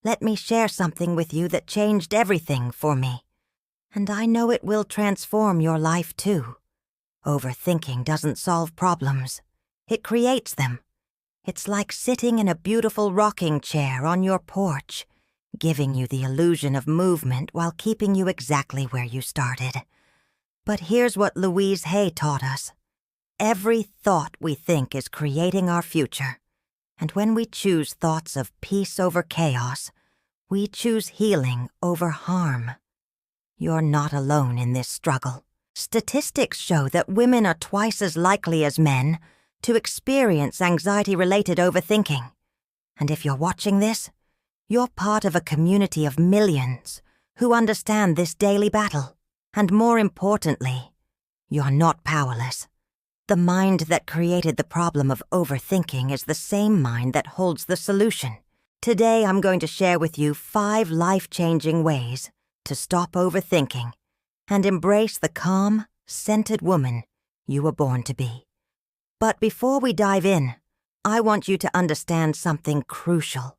let me share something with you that changed everything for me. And I know it will transform your life too. Overthinking doesn't solve problems. It creates them. It's like sitting in a beautiful rocking chair on your porch, giving you the illusion of movement while keeping you exactly where you started. But here's what Louise Hay taught us. Every thought we think is creating our future. And when we choose thoughts of peace over chaos, we choose healing over harm. You're not alone in this struggle. Statistics show that women are twice as likely as men to experience anxiety-related overthinking. And if you're watching this, you're part of a community of millions who understand this daily battle. And more importantly, you're not powerless. The mind that created the problem of overthinking is the same mind that holds the solution. Today, I'm going to share with you 5 life-changing ways to stop overthinking and embrace the calm, centered woman you were born to be. But before we dive in, I want you to understand something crucial.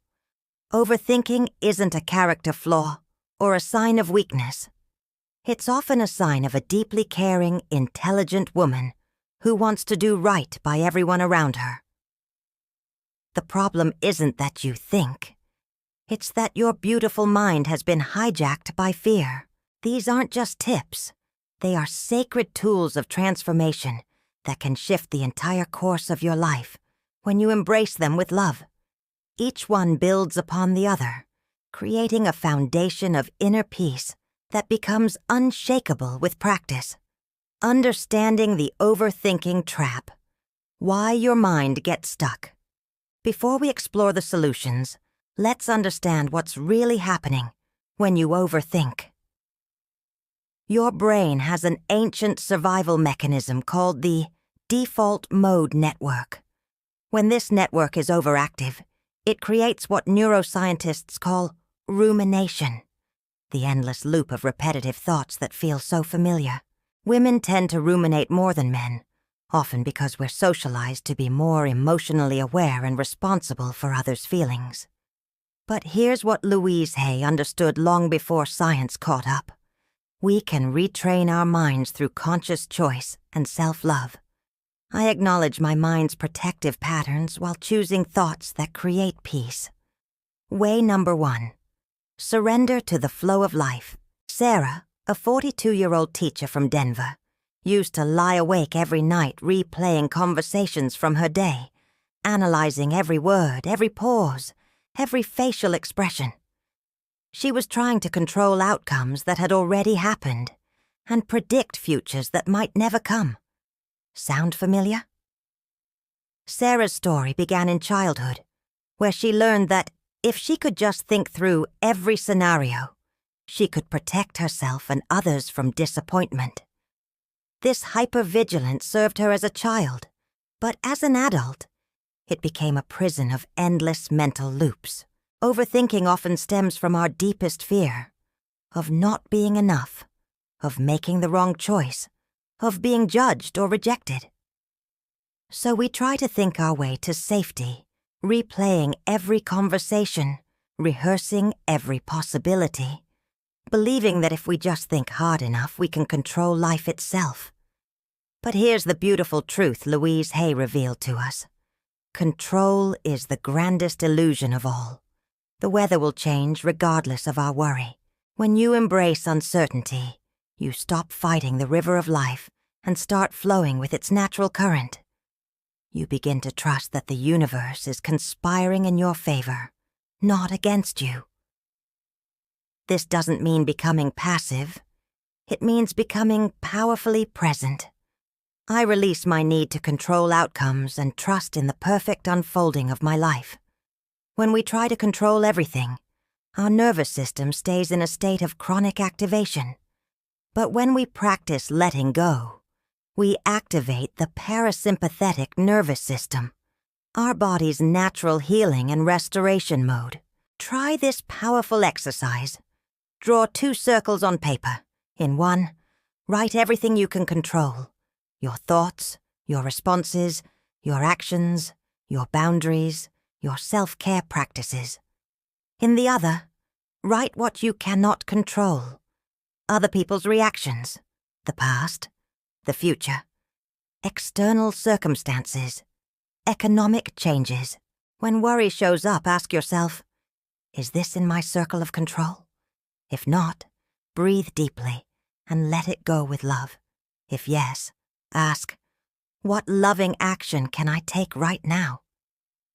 Overthinking isn't a character flaw or a sign of weakness. It's often a sign of a deeply caring, intelligent woman who wants to do right by everyone around her. The problem isn't that you think. It's that your beautiful mind has been hijacked by fear. These aren't just tips. They are sacred tools of transformation that can shift the entire course of your life when you embrace them with love. Each one builds upon the other, creating a foundation of inner peace that becomes unshakable with practice. Understanding the overthinking trap. Why your mind gets stuck. Before we explore the solutions, let's understand what's really happening when you overthink. Your brain has an ancient survival mechanism called the default mode network. When this network is overactive, it creates what neuroscientists call rumination, the endless loop of repetitive thoughts that feel so familiar. Women tend to ruminate more than men, often because we're socialized to be more emotionally aware and responsible for others' feelings. But here's what Louise Hay understood long before science caught up. We can retrain our minds through conscious choice and self-love. I acknowledge my mind's protective patterns while choosing thoughts that create peace. Way number 1. Surrender to the flow of life. Sarah, a 42-year-old teacher from Denver, used to lie awake every night replaying conversations from her day, analyzing every word, every pause, every facial expression. She was trying to control outcomes that had already happened and predict futures that might never come. Sound familiar? Sarah's story began in childhood, where she learned that if she could just think through every scenario, she could protect herself and others from disappointment. This hypervigilance served her as a child, but as an adult, it became a prison of endless mental loops. Overthinking often stems from our deepest fear, of not being enough, of making the wrong choice, of being judged or rejected. So we try to think our way to safety, replaying every conversation, rehearsing every possibility, believing that if we just think hard enough, we can control life itself. But here's the beautiful truth Louise Hay revealed to us. Control is the grandest illusion of all. The weather will change regardless of our worry. When you embrace uncertainty, you stop fighting the river of life and start flowing with its natural current. You begin to trust that the universe is conspiring in your favor, not against you. This doesn't mean becoming passive. It means becoming powerfully present. I release my need to control outcomes and trust in the perfect unfolding of my life. When we try to control everything, our nervous system stays in a state of chronic activation. But when we practice letting go, we activate the parasympathetic nervous system, our body's natural healing and restoration mode. Try this powerful exercise. Draw 2 circles on paper. In one, write everything you can control. Your thoughts, your responses, your actions, your boundaries, your self-care practices. In the other, write what you cannot control. Other people's reactions, the past, the future, external circumstances, economic changes. When worry shows up, ask yourself, is this in my circle of control? If not, breathe deeply and let it go with love. If yes, ask, what loving action can I take right now?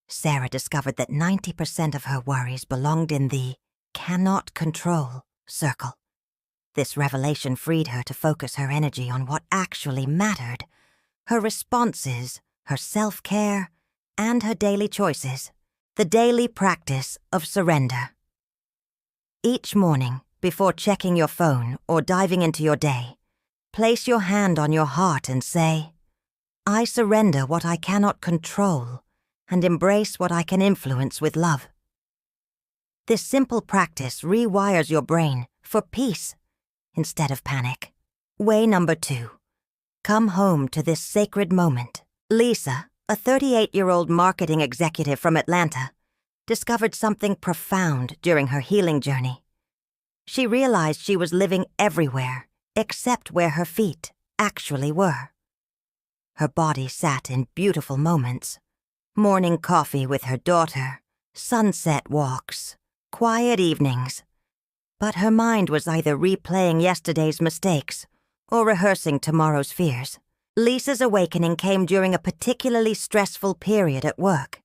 Sarah discovered that 90% of her worries belonged in the cannot control circle. This revelation freed her to focus her energy on what actually mattered, her responses, her self-care, and her daily choices, the daily practice of surrender. Each morning, before checking your phone or diving into your day, place your hand on your heart and say, I surrender what I cannot control and embrace what I can influence with love. This simple practice rewires your brain for peace instead of panic. Way number 2. Come home to this sacred moment. Lisa, a 38-year-old marketing executive from Atlanta, discovered something profound during her healing journey. She realized she was living everywhere except where her feet actually were. Her body sat in beautiful moments. Morning coffee with her daughter, sunset walks, quiet evenings. But her mind was either replaying yesterday's mistakes or rehearsing tomorrow's fears. Lisa's awakening came during a particularly stressful period at work.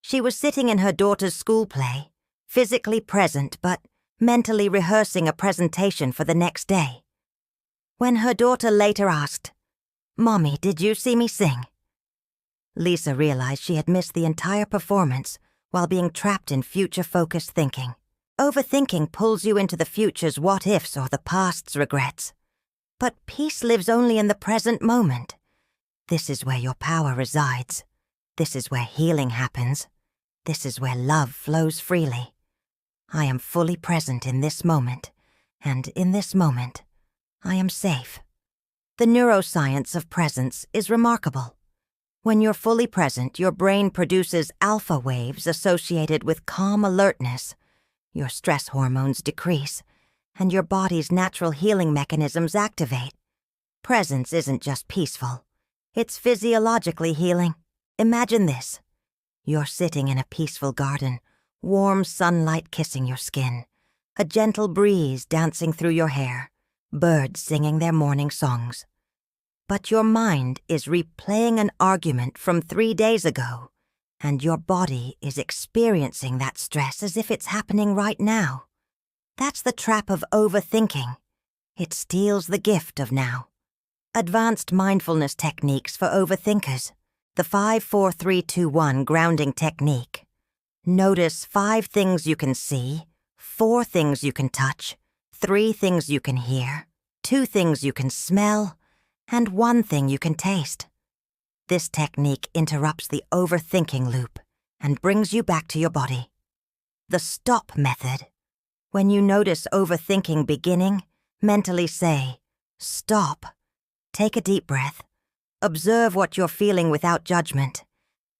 She was sitting in her daughter's school play, physically present but mentally rehearsing a presentation for the next day. When her daughter later asked, "Mommy, did you see me sing?" Lisa realized she had missed the entire performance while being trapped in future-focused thinking. Overthinking pulls you into the future's what-ifs or the past's regrets. But peace lives only in the present moment. This is where your power resides. This is where healing happens. This is where love flows freely. I am fully present in this moment, and in this moment, I am safe. The neuroscience of presence is remarkable. When you're fully present, your brain produces alpha waves associated with calm alertness. Your stress hormones decrease, and your body's natural healing mechanisms activate. Presence isn't just peaceful. It's physiologically healing. Imagine this. You're sitting in a peaceful garden, warm sunlight kissing your skin, a gentle breeze dancing through your hair, birds singing their morning songs. But your mind is replaying an argument from 3 days ago, and your body is experiencing that stress as if it's happening right now. That's the trap of overthinking. It steals the gift of now. Advanced mindfulness techniques for overthinkers. The 5-4-3-2-1 grounding technique. Notice 5 things you can see, 4 things you can touch, 3 things you can hear, 2 things you can smell, and 1 thing you can taste. This technique interrupts the overthinking loop and brings you back to your body. The stop method. When you notice overthinking beginning, mentally say, stop. Take a deep breath. Observe what you're feeling without judgment,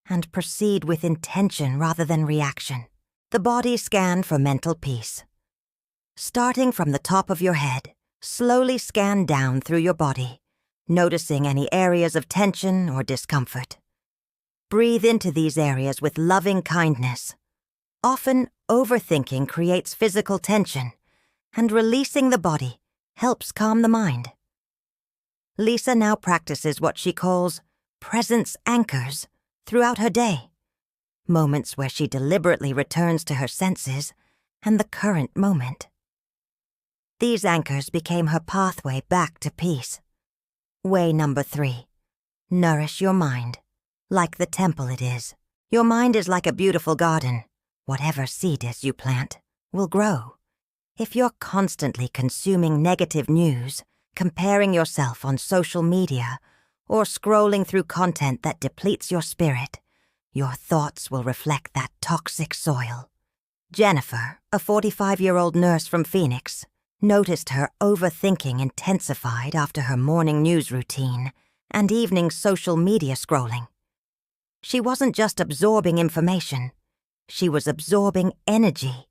and proceed with intention rather than reaction. The body scan for mental peace. Starting from the top of your head, slowly scan down through your body, noticing any areas of tension or discomfort. Breathe into these areas with loving kindness. Often, overthinking creates physical tension, and releasing the body helps calm the mind. Lisa now practices what she calls presence anchors throughout her day, moments where she deliberately returns to her senses and the current moment. These anchors became her pathway back to peace. Way number 3. Nourish your mind, like the temple it is. Your mind is like a beautiful garden. Whatever seed you plant will grow. If you're constantly consuming negative news, comparing yourself on social media, or scrolling through content that depletes your spirit, your thoughts will reflect that toxic soil. Jennifer, a 45-year-old nurse from Phoenix, noticed her overthinking intensified after her morning news routine and evening social media scrolling. She wasn't just absorbing information. She was absorbing energy,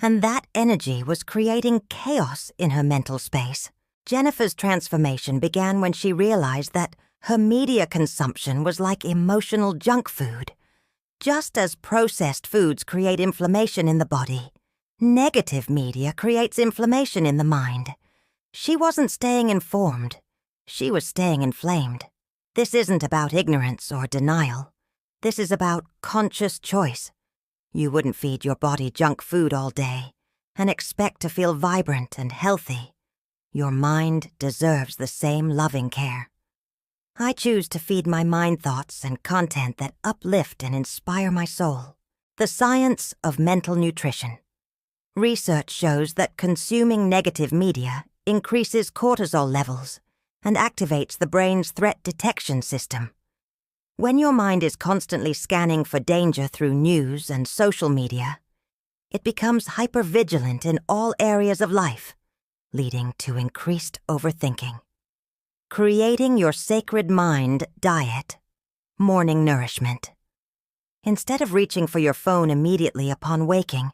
And that energy was creating chaos in her mental space. Jennifer's transformation began when she realized that her media consumption was like emotional junk food. Just as processed foods create inflammation in the body, negative media creates inflammation in the mind. She wasn't staying informed. She was staying inflamed. This isn't about ignorance or denial. This is about conscious choice. You wouldn't feed your body junk food all day and expect to feel vibrant and healthy. Your mind deserves the same loving care. I choose to feed my mind thoughts and content that uplift and inspire my soul. The science of mental nutrition. Research shows that consuming negative media increases cortisol levels and activates the brain's threat detection system. When your mind is constantly scanning for danger through news and social media, it becomes hypervigilant in all areas of life, leading to increased overthinking. Creating your sacred mind diet. Morning nourishment. Instead of reaching for your phone immediately upon waking,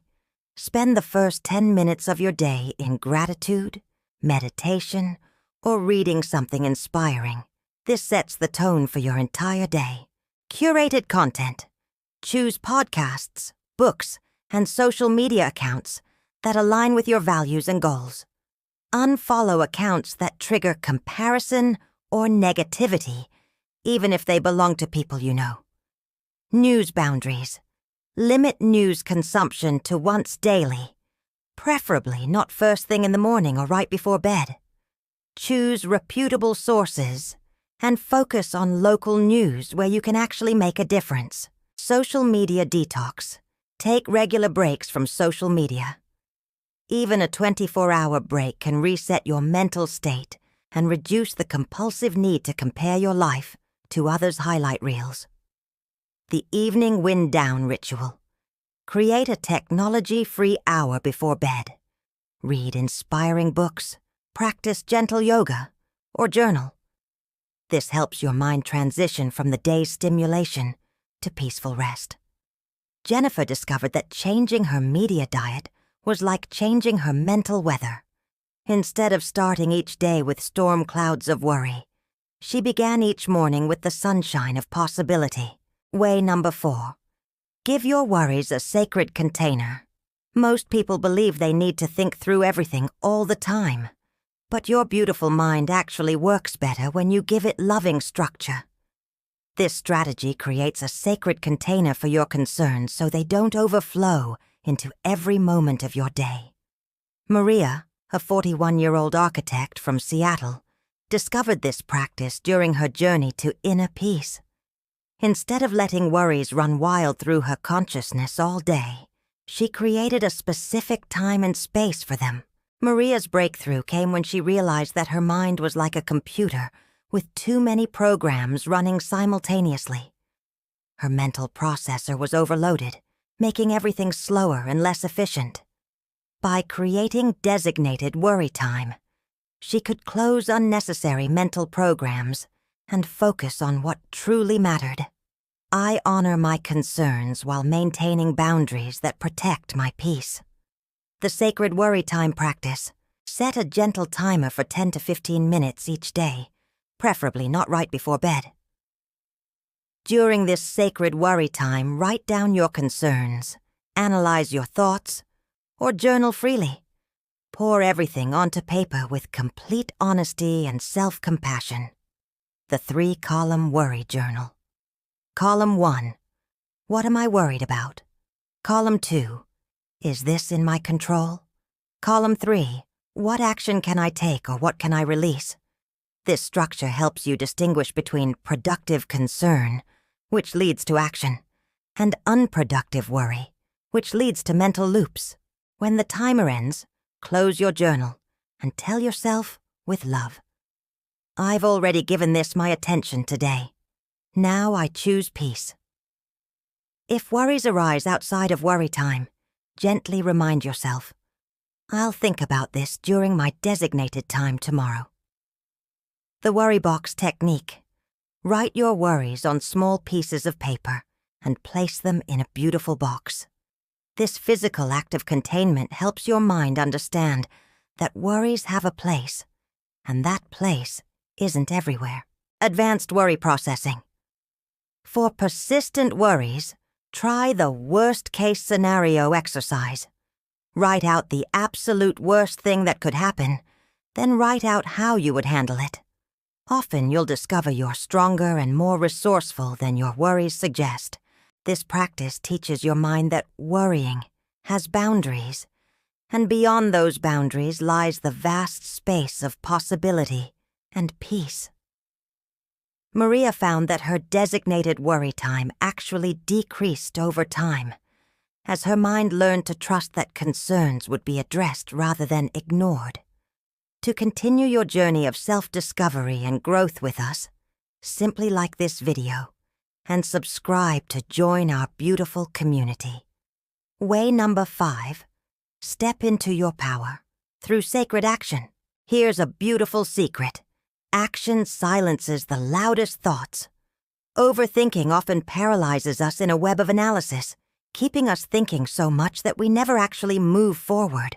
spend the first 10 minutes of your day in gratitude, meditation, or reading something inspiring. This sets the tone for your entire day. Curated content. Choose podcasts, books, and social media accounts that align with your values and goals. Unfollow accounts that trigger comparison or negativity, even if they belong to people you know. News boundaries. Limit news consumption to once daily, preferably not first thing in the morning or right before bed. Choose reputable sources and focus on local news where you can actually make a difference. Social media detox. Take regular breaks from social media. Even a 24-hour break can reset your mental state and reduce the compulsive need to compare your life to others' highlight reels. The evening wind down ritual. Create a technology-free hour before bed. Read inspiring books, practice gentle yoga, or journal. This helps your mind transition from the day's stimulation to peaceful rest. Jennifer discovered that changing her media diet was like changing her mental weather. Instead of starting each day with storm clouds of worry, she began each morning with the sunshine of possibility. Way number 4. Give your worries a sacred container. Most people believe they need to think through everything all the time, but your beautiful mind actually works better when you give it loving structure. This strategy creates a sacred container for your concerns so they don't overflow into every moment of your day. Maria, a 41-year-old architect from Seattle, discovered this practice during her journey to inner peace. Instead of letting worries run wild through her consciousness all day, she created a specific time and space for them. Maria's breakthrough came when she realized that her mind was like a computer with too many programs running simultaneously. Her mental processor was overloaded, making everything slower and less efficient. By creating designated worry time, she could close unnecessary mental programs and focus on what truly mattered. I honor my concerns while maintaining boundaries that protect my peace. The sacred worry time practice. Set a gentle timer for 10 to 15 minutes each day, preferably not right before bed. During this sacred worry time, write down your concerns, analyze your thoughts, or journal freely. Pour everything onto paper with complete honesty and self-compassion. The 3-column worry journal. Column 1. What am I worried about? Column 2. Is this in my control? Column 3. What action can I take or what can I release? This structure helps you distinguish between productive concern, which leads to action, and unproductive worry, which leads to mental loops. When the timer ends, close your journal and tell yourself with love, I've already given this my attention today. Now I choose peace. If worries arise outside of worry time, gently remind yourself, I'll think about this during my designated time tomorrow. The worry box technique. Write your worries on small pieces of paper and place them in a beautiful box. This physical act of containment helps your mind understand that worries have a place, and that place isn't everywhere. Advanced worry processing. For persistent worries, try the worst-case scenario exercise. Write out the absolute worst thing that could happen, then write out how you would handle it. Often you'll discover you're stronger and more resourceful than your worries suggest. This practice teaches your mind that worrying has boundaries, and beyond those boundaries lies the vast space of possibility and peace. Maria found that her designated worry time actually decreased over time, as her mind learned to trust that concerns would be addressed rather than ignored. To continue your journey of self-discovery and growth with us, simply like this video and subscribe to join our beautiful community. Way number 5, step into your power through sacred action. Here's a beautiful secret. Action silences the loudest thoughts. Overthinking often paralyzes us in a web of analysis, keeping us thinking so much that we never actually move forward.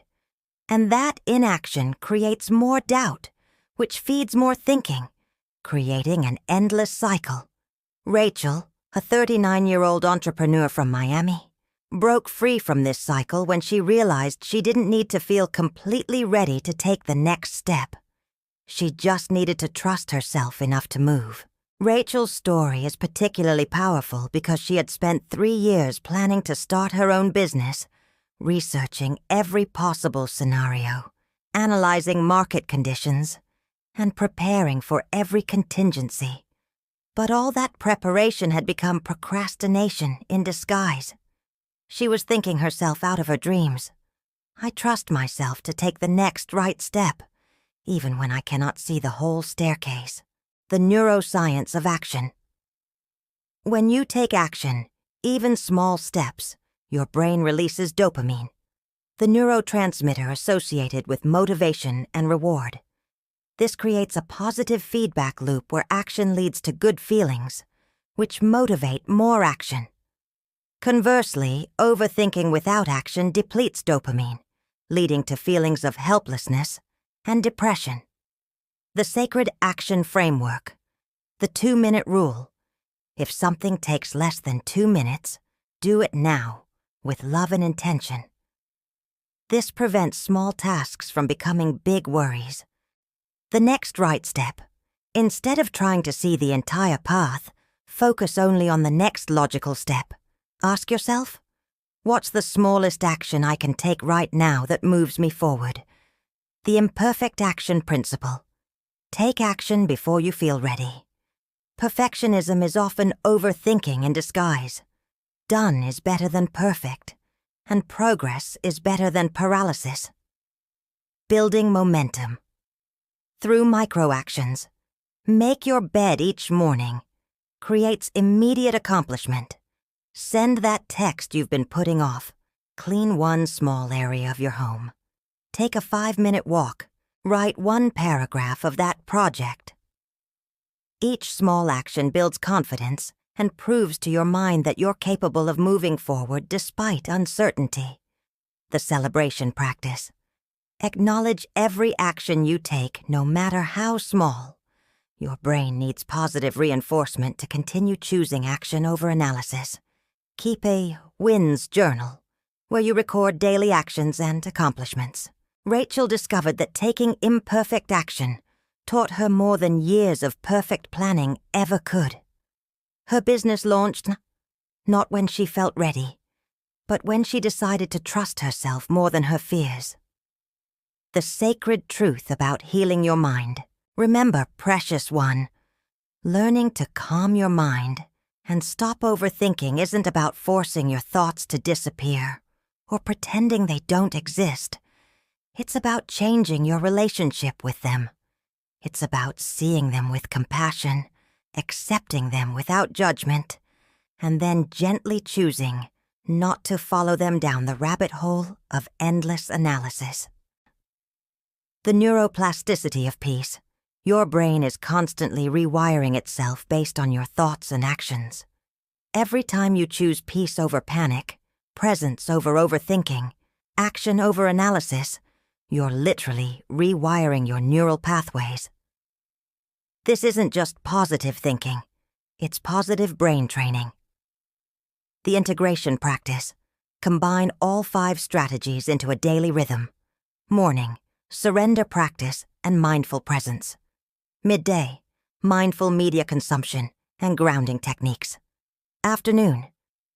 And that inaction creates more doubt, which feeds more thinking, creating an endless cycle. Rachel, a 39-year-old entrepreneur from Miami, broke free from this cycle when she realized she didn't need to feel completely ready to take the next step. She just needed to trust herself enough to move. Rachel's story is particularly powerful because she had spent 3 years planning to start her own business, researching every possible scenario, analyzing market conditions, and preparing for every contingency. But all that preparation had become procrastination in disguise. She was thinking herself out of her dreams. I trust myself to take the next right step, even when I cannot see the whole staircase. The neuroscience of action. When you take action, even small steps, your brain releases dopamine, the neurotransmitter associated with motivation and reward. This creates a positive feedback loop where action leads to good feelings, which motivate more action. Conversely, overthinking without action depletes dopamine, leading to feelings of helplessness and depression. The sacred action framework. The 2-minute rule. If something takes less than 2 minutes, do it now, with love and intention. This prevents small tasks from becoming big worries. The next right step. Instead of trying to see the entire path, focus only on the next logical step. Ask yourself, what's the smallest action I can take right now that moves me forward? The imperfect action principle. Take action before you feel ready. Perfectionism is often overthinking in disguise. Done is better than perfect, and progress is better than paralysis. Building momentum. Through micro-actions, make your bed each morning, creates immediate accomplishment. Send that text you've been putting off. Clean one small area of your home. Take a 5-minute walk. Write 1 paragraph of that project. Each small action builds confidence and proves to your mind that you're capable of moving forward despite uncertainty. The celebration practice. Acknowledge every action you take, no matter how small. Your brain needs positive reinforcement to continue choosing action over analysis. Keep a wins journal, where you record daily actions and accomplishments. Rachel discovered that taking imperfect action taught her more than years of perfect planning ever could. Her business launched not when she felt ready, but when she decided to trust herself more than her fears. The sacred truth about healing your mind. Remember, precious one, learning to calm your mind and stop overthinking isn't about forcing your thoughts to disappear or pretending they don't exist. It's about changing your relationship with them. It's about seeing them with compassion, accepting them without judgment, and then gently choosing not to follow them down the rabbit hole of endless analysis. The neuroplasticity of peace. Your brain is constantly rewiring itself based on your thoughts and actions. Every time you choose peace over panic, presence over overthinking, action over analysis, you're literally rewiring your neural pathways. This isn't just positive thinking, it's positive brain training. The integration practice. Combine all 5 strategies into a daily rhythm. Morning, surrender practice and mindful presence. Midday, mindful media consumption and grounding techniques. Afternoon,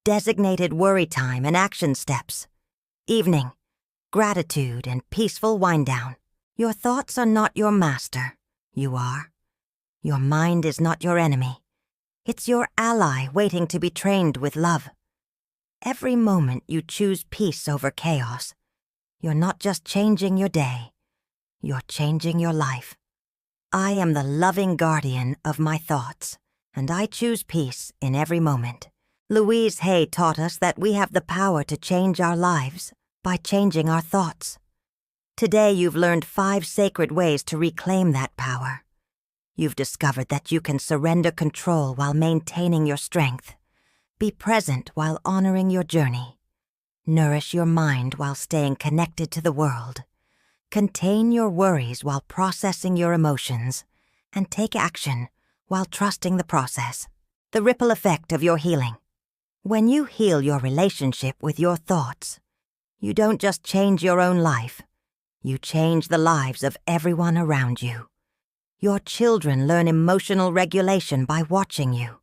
designated worry time and action steps. Evening, gratitude and peaceful wind down. Your thoughts are not your master. You are. Your mind is not your enemy. It's your ally waiting to be trained with love. Every moment you choose peace over chaos, you're not just changing your day, you're changing your life. I am the loving guardian of my thoughts, and I choose peace in every moment. Louise Hay taught us that we have the power to change our lives by changing our thoughts. Today you've learned 5 sacred ways to reclaim that power. You've discovered that you can surrender control while maintaining your strength. Be present while honoring your journey. Nourish your mind while staying connected to the world. Contain your worries while processing your emotions. And take action while trusting the process. The ripple effect of your healing. When you heal your relationship with your thoughts, you don't just change your own life, you change the lives of everyone around you. Your children learn emotional regulation by watching you.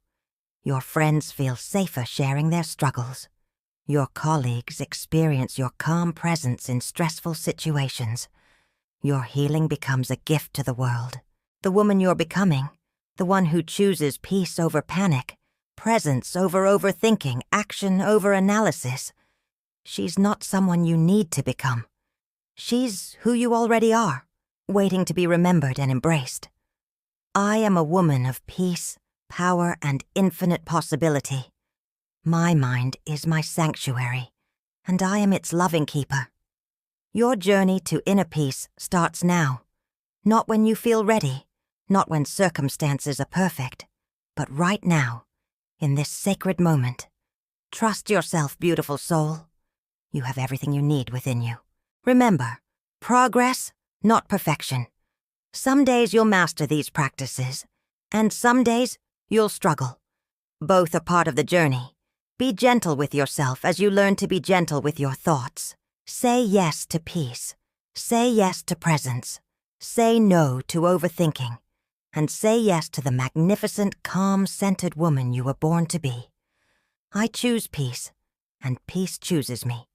Your friends feel safer sharing their struggles. Your colleagues experience your calm presence in stressful situations. Your healing becomes a gift to the world. The woman you're becoming, the one who chooses peace over panic, presence over overthinking, action over analysis. She's not someone you need to become. She's who you already are, waiting to be remembered and embraced. I am a woman of peace, power, and infinite possibility. My mind is my sanctuary, and I am its loving keeper. Your journey to inner peace starts now, not when you feel ready, not when circumstances are perfect, but right now, in this sacred moment. Trust yourself, beautiful soul. You have everything you need within you. Remember, progress, not perfection. Some days you'll master these practices, and some days you'll struggle. Both are part of the journey. Be gentle with yourself as you learn to be gentle with your thoughts. Say yes to peace. Say yes to presence. Say no to overthinking. And say yes to the magnificent, calm-centered woman you were born to be. I choose peace, and peace chooses me.